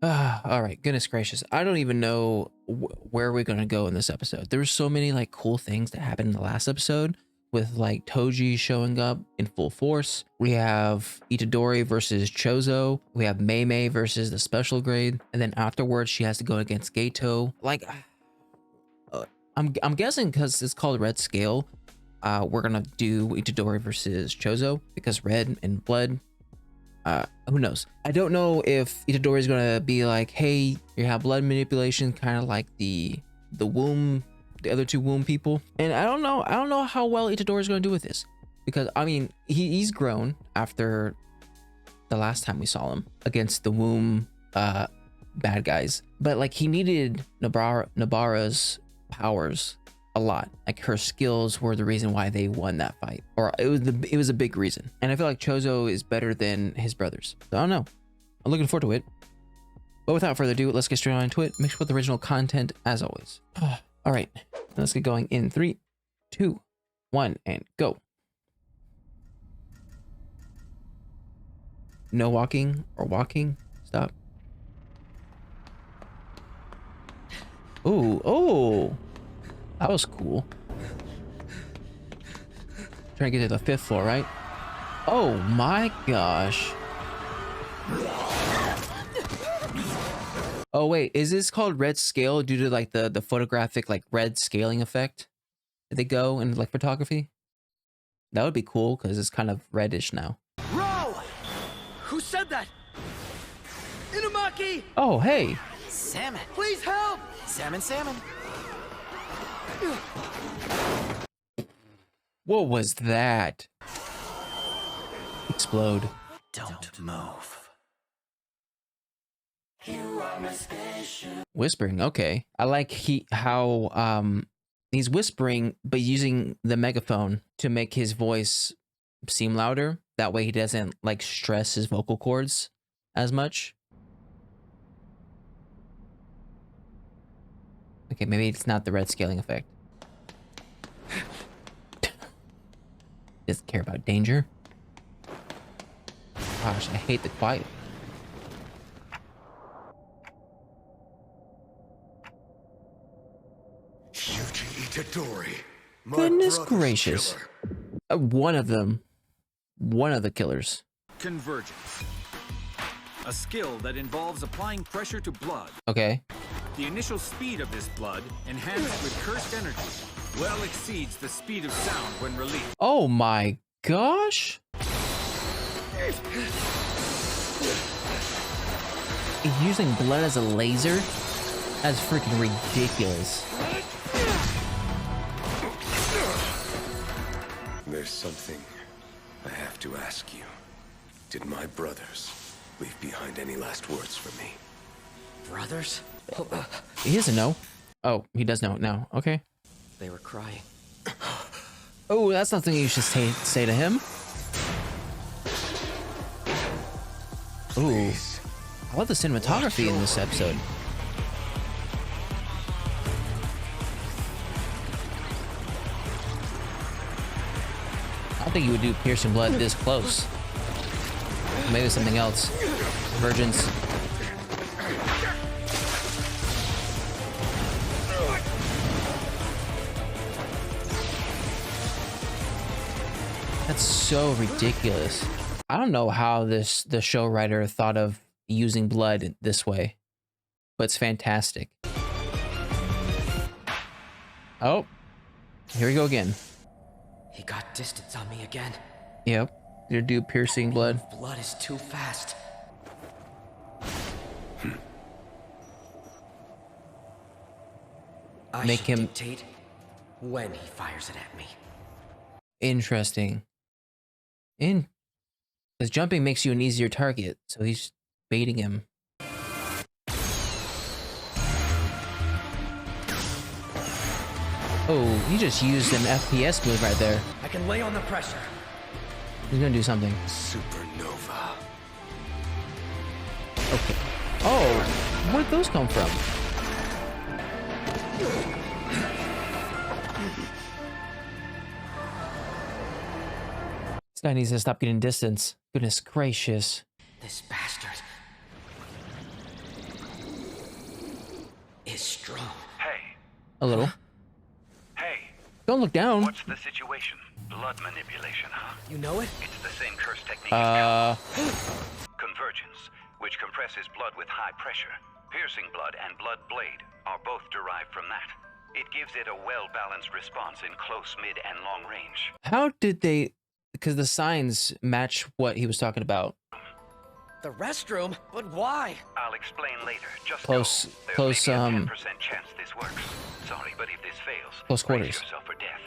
All right, goodness gracious. I don't even know where we're going to go in this episode. There were so many like cool things that happened in the last episode with like Toji showing up in full force. We have Itadori versus Choso. We have Mei Mei versus the special grade. And then afterwards, she has to go against Gato. Like, I'm guessing because it's called Red Scale, we're going to do Itadori versus Choso because red and blood. Who knows? I don't know if Itadori is gonna be like, hey, you have blood manipulation, kind of like the womb, the other two womb people. And I don't know how well Itadori is gonna do with this, because I mean, he's grown after the last time we saw him against the womb bad guys, but like he needed Nobara's powers a lot. Like her skills were the reason why they won that fight, or it was a big reason. And I feel like Choso is better than his brothers. So I don't know. I'm looking forward to it. But without further ado, let's get straight on into it. Mixed with original content as always. All right, let's get going in 3, 2, 1, and go. No walking or walking. Stop. Ooh, oh. That was cool. Trying to get to the 5th floor, right? Oh my gosh. Oh wait, is this called red scale due to like the photographic like red scaling effect? Did they go in like photography? That would be cool because it's kind of reddish now. Row! Who said that? Inumaki! Oh hey. Salmon. Please help! Salmon, salmon. What was that? Explode. Don't move. Whispering, okay. I like how he's whispering but using the megaphone to make his voice seem louder. That way he doesn't like stress his vocal cords as much. Okay, maybe it's not the red scaling effect. Doesn't care about danger. Gosh, I hate the quiet. Itadori, Goodness gracious. One of them. One of the killers. Convergence. A skill that involves applying pressure to blood. Okay. The initial speed of this blood, enhanced with cursed energy, well exceeds the speed of sound when released. Oh my gosh. He's using blood as a laser? That's freaking ridiculous. There's something I have to ask you. Did my brothers leave behind any last words for me? Brothers? He doesn't know. Oh, he does know now. Okay. They were crying. Oh, that's not something you should say to him. Ooh. I love the cinematography in this episode. I don't think you would do piercing blood this close. Maybe something else. Virgins. That's so ridiculous. I don't know how the show writer thought of using blood this way, but it's fantastic. Oh, here we go again. He got distance on me again. Yep, you do piercing blood. Blood is too fast. I Make should him dictate when he fires it at me. interesting. Because jumping makes you an easier target, so he's baiting him. Oh, he just used an FPS move right there. I can lay on the pressure. He's gonna do something. Supernova. Okay. Oh, where'd those come from? This guy needs to stop getting distance. Goodness gracious. This bastard. strong. Hey, A little. hey, Don't look down. what's the situation? Blood manipulation, huh? You know it? It's the same curse technique as Uh, convergence, which compresses blood with high pressure. Piercing blood and blood blade are both derived from that. It gives it a well-balanced response in close, mid, and long range. how did they? Because the signs match what he was talking about. The restroom? But why? I'll explain later. Just Close- know there close, may be a um, 10% chance this works. Sorry, but if this fails, Close brace quarters. yourself for death.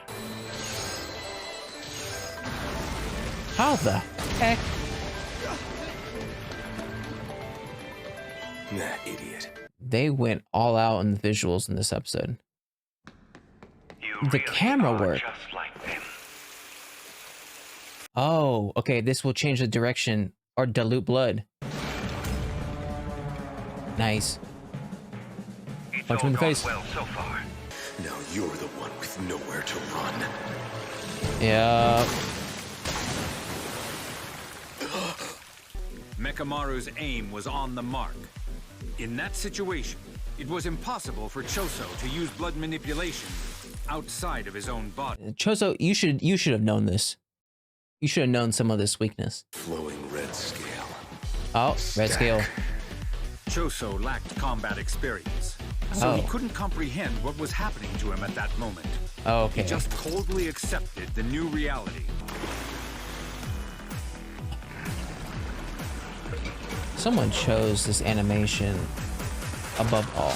How the heck? That idiot. They went all out in the visuals in this episode. You The really camera are work. just like them. Oh, okay. This will change the direction or dilute blood. Nice. It's Punch all him in the gone face. well so far. Now you're the one with nowhere to run. Yeah. Mechamaru's aim was on the mark. In that situation, it was impossible for Choso to use blood manipulation outside of his own body. Choso, you should have known this. You should have known some of this weakness. Flowing red scale. Oh, red scale. Choso lacked combat experience, so he Oh. couldn't comprehend what was happening to him at that moment. Okay. He just coldly accepted the new reality. Someone chose this animation above all.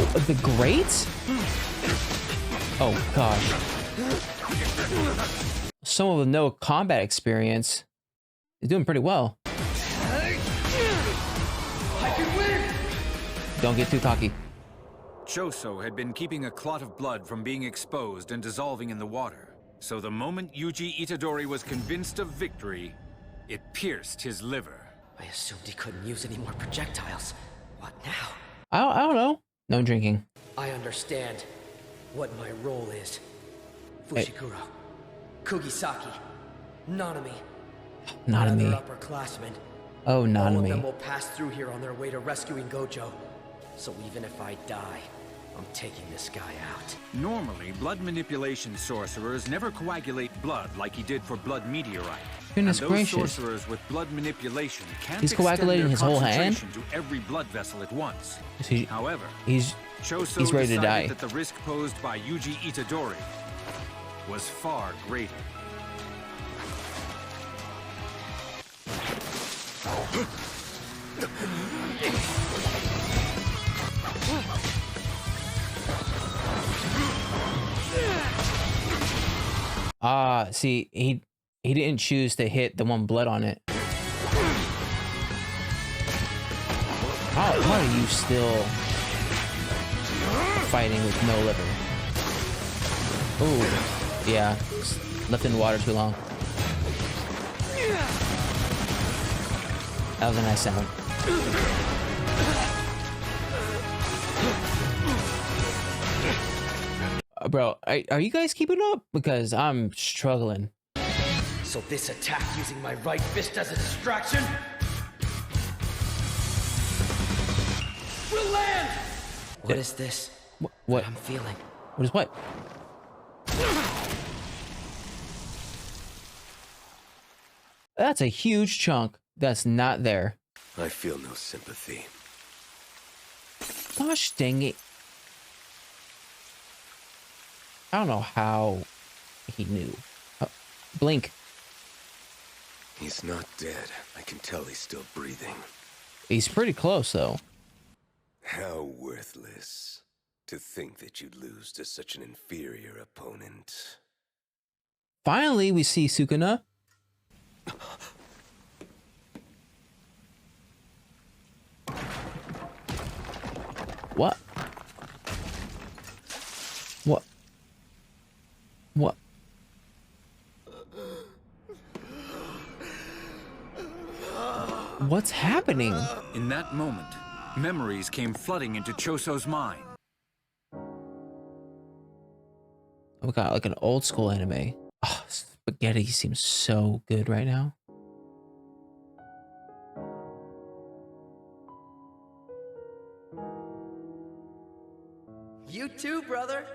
Oh, the great? Oh gosh. Someone with no combat experience is doing pretty well. I can win! Don't get too cocky. Choso had been keeping a clot of blood from being exposed and dissolving in the water. So the moment Yuji Itadori was convinced of victory, it pierced his liver. I assumed he couldn't use any more projectiles. What now? I don't know. No drinking. I understand what my role is. Hey. Fushiguro, Kugisaki, Nanami, Not and me. other upperclassmen. Oh, not All of me. them will pass through here on their way to rescuing Gojo. So even if I die, I'm taking this guy out. Normally, blood manipulation sorcerers never coagulate blood like he did for blood meteorite. Goodness and those gracious. sorcerers with blood manipulation can't He's extend coagulating their his whole hand? concentration to every blood vessel at once. He- However, He's Choso He's ready to decided die. that the risk posed by Yuji Itadori was far greater. see, he didn't choose to hit the one blood on it. How are you still fighting with no liver? Ooh, yeah, left in the water too long. That was a nice sound. Bro, are you guys keeping up? Because I'm struggling. So this attack using my right fist as a distraction will land! What is this? What? I'm feeling. What is what? That's a huge chunk that's not there. I feel no sympathy. Gosh dang it. I don't know how he knew. Blink. He's not dead. I can tell he's still breathing. He's pretty close though. How worthless. To think that you'd lose to such an inferior opponent. Finally, we see Sukuna. What? What? What? What's happening? In that moment, memories came flooding into Choso's mind. We got like an old school anime. Oh, spaghetti seems so good right now. You too, brother.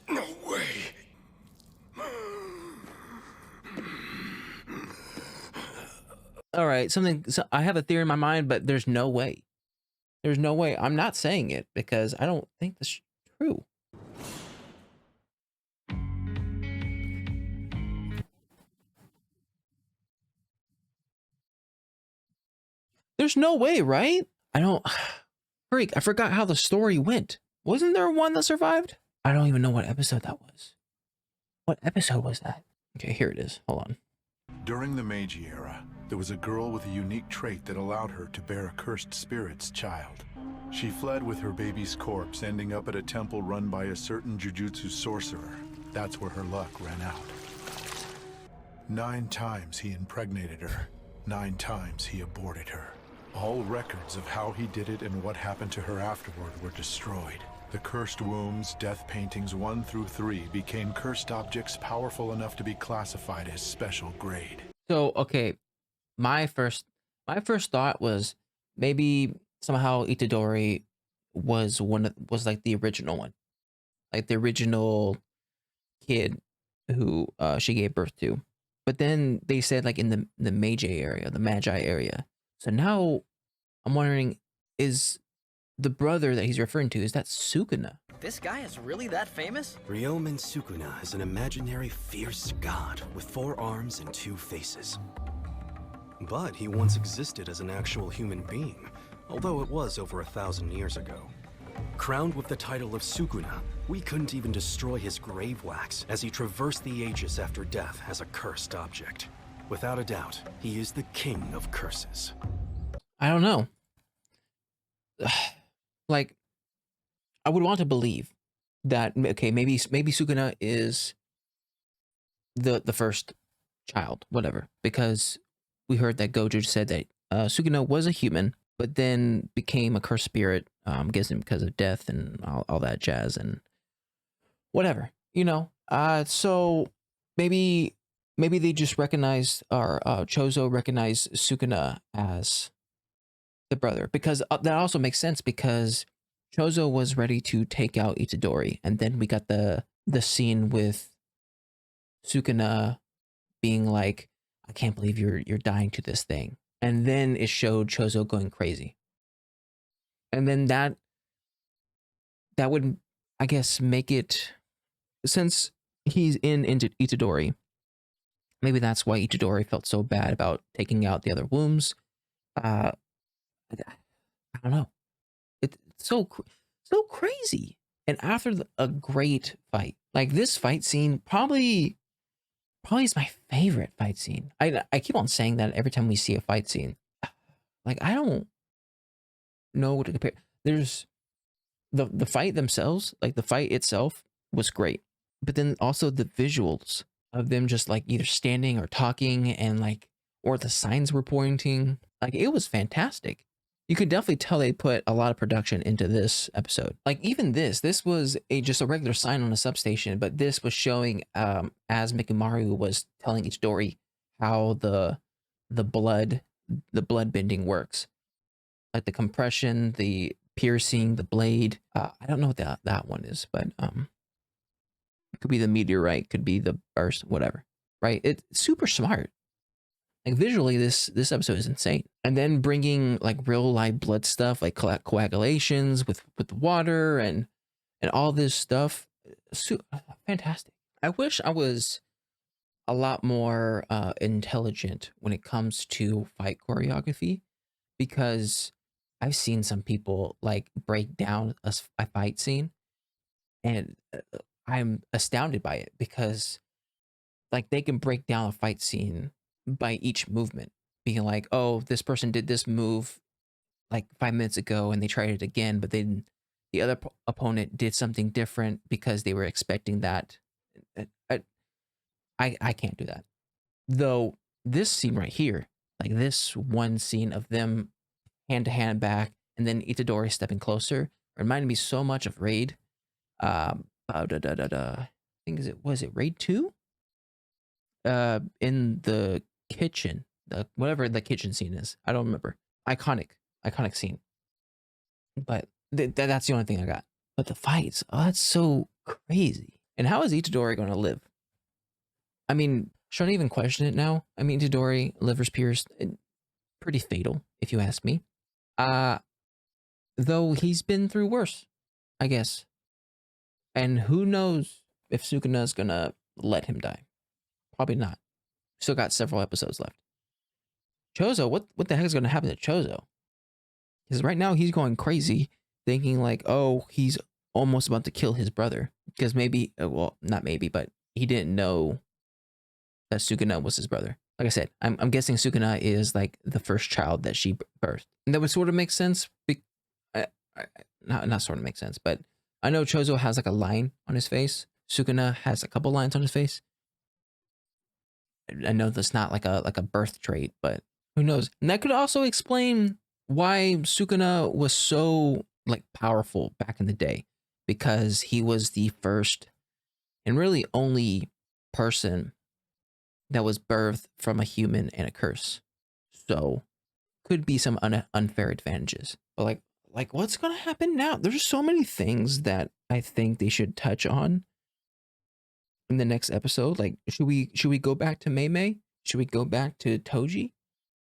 No way. All right, so I have a theory in my mind, but there's no way. There's no way. I'm not saying it because I don't think this is true. There's no way, right? I don't freak. I forgot how the story went. Wasn't there one that survived? I don't even know what episode that was. What episode was that? Okay, here it is. Hold on. During the Meiji era, there was a girl with a unique trait that allowed her to bear a cursed spirit's child. She fled with her baby's corpse, ending up at a temple run by a certain Jujutsu sorcerer. That's where her luck ran out. 9 times he impregnated her. 9 times he aborted her. All records of how he did it and what happened to her afterward were destroyed. The cursed wombs, death paintings 1 through 3 became cursed objects powerful enough to be classified as special grade. So, okay, my first thought was maybe somehow Itadori was like the original one. Like the original kid who she gave birth to. But then they said like in the Meiji area, the Magi area. So now I'm wondering, is the brother that he's referring to, is that Sukuna? This guy is really that famous? Ryomen Sukuna is an imaginary fierce god with 4 arms and 2 faces. But he once existed as an actual human being, although it was over 1,000 years ago. Crowned with the title of Sukuna, we couldn't even destroy his grave wax as he traversed the ages after death as a cursed object. Without a doubt, he is the king of curses. I don't know. Like, I would want to believe that, okay, maybe Sukuna is the first child, whatever, because we heard that Gojo said that Sukuna was a human, but then became a cursed spirit, guessing because of death and all that jazz and whatever, you know. So maybe they just recognized, or Choso recognized Sukuna as the brother, because that also makes sense, because Choso was ready to take out Itadori, and then we got the scene with Sukuna being like, I can't believe you're dying to this thing. And then it showed Choso going crazy. And then that would, I guess, make it, since he's into Itadori, maybe that's why Itadori felt so bad about taking out the other wombs. I don't know. It's so crazy. And after a great fight, like this fight scene, probably is my favorite fight scene. I keep on saying that every time we see a fight scene. Like, I don't know what to compare. There's the fight themselves, like the fight itself was great, but then also the visuals of them just like either standing or talking, and like, or the signs were pointing, like it was fantastic. You could definitely tell they put a lot of production into this episode. Like even this was just a regular sign on a substation, but this was showing as Mikimaru was telling Itadori how the blood bending works. Like the compression, the piercing, the blade. I don't know what that one is, but it could be the meteorite, could be the burst, whatever. Right? It's super smart. Like visually, this episode is insane. And then bringing like real live blood stuff, like coagulations with water and all this stuff, fantastic. I wish I was a lot more intelligent when it comes to fight choreography, because I've seen some people like break down a fight scene, and I'm astounded by it, because like they can break down a fight scene by each movement, being like, oh, this person did this move like 5 minutes ago and they tried it again, but then the other opponent did something different because they were expecting that. I can't do that. Though this scene right here, like this one scene of them hand to hand back and then Itadori stepping closer, reminded me so much of Raid. I think was it Raid 2? In the kitchen, whatever the kitchen scene is, I don't remember. iconic scene. But that's the only thing I got. But the fights, oh, that's so crazy. And how is Itadori going to live? I mean, should I even question it now? I mean, Itadori, liver's pierced, pretty fatal, if you ask me. Though he's been through worse, I guess. And who knows if Sukuna's gonna let him die? Probably not. Still got several episodes left. Choso, what the heck is gonna happen to Choso? Because right now he's going crazy, thinking like, oh, he's almost about to kill his brother. Because maybe, well, not maybe, but he didn't know that Sukuna was his brother. Like I said, I'm guessing Sukuna is like the first child that she birthed. And that would sort of make sense. Not sort of make sense, but I know Choso has like a line on his face. Sukuna has a couple lines on his face. I know that's not like a birth trait, but who knows? And that could also explain why Sukuna was so like powerful back in the day, because he was the first and really only person that was birthed from a human and a curse. So could be some unfair advantages. But like what's gonna happen now? There's so many things that I think they should touch on in the next episode. Like, should we go back to Mei? Should we go back to Toji?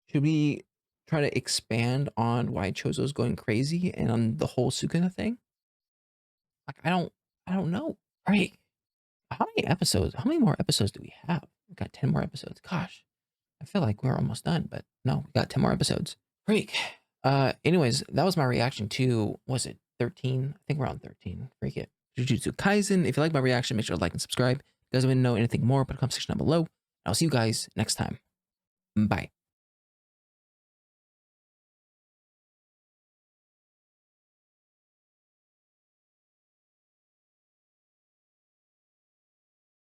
Should we try to expand on why Choso's going crazy and on the whole Sukuna thing? Like, I don't know. Right. How many episodes? How many more episodes do we have? We've got 10 more episodes. Gosh. I feel like we're almost done, but no, we got 10 more episodes. Freak. Anyways, that was my reaction to, was it 13? I think we're on 13. Freak it. Jujutsu Kaisen. If you like my reaction, make sure to like and subscribe. If you guys want to know anything more, put a comment section down below. I'll see you guys next time. Bye.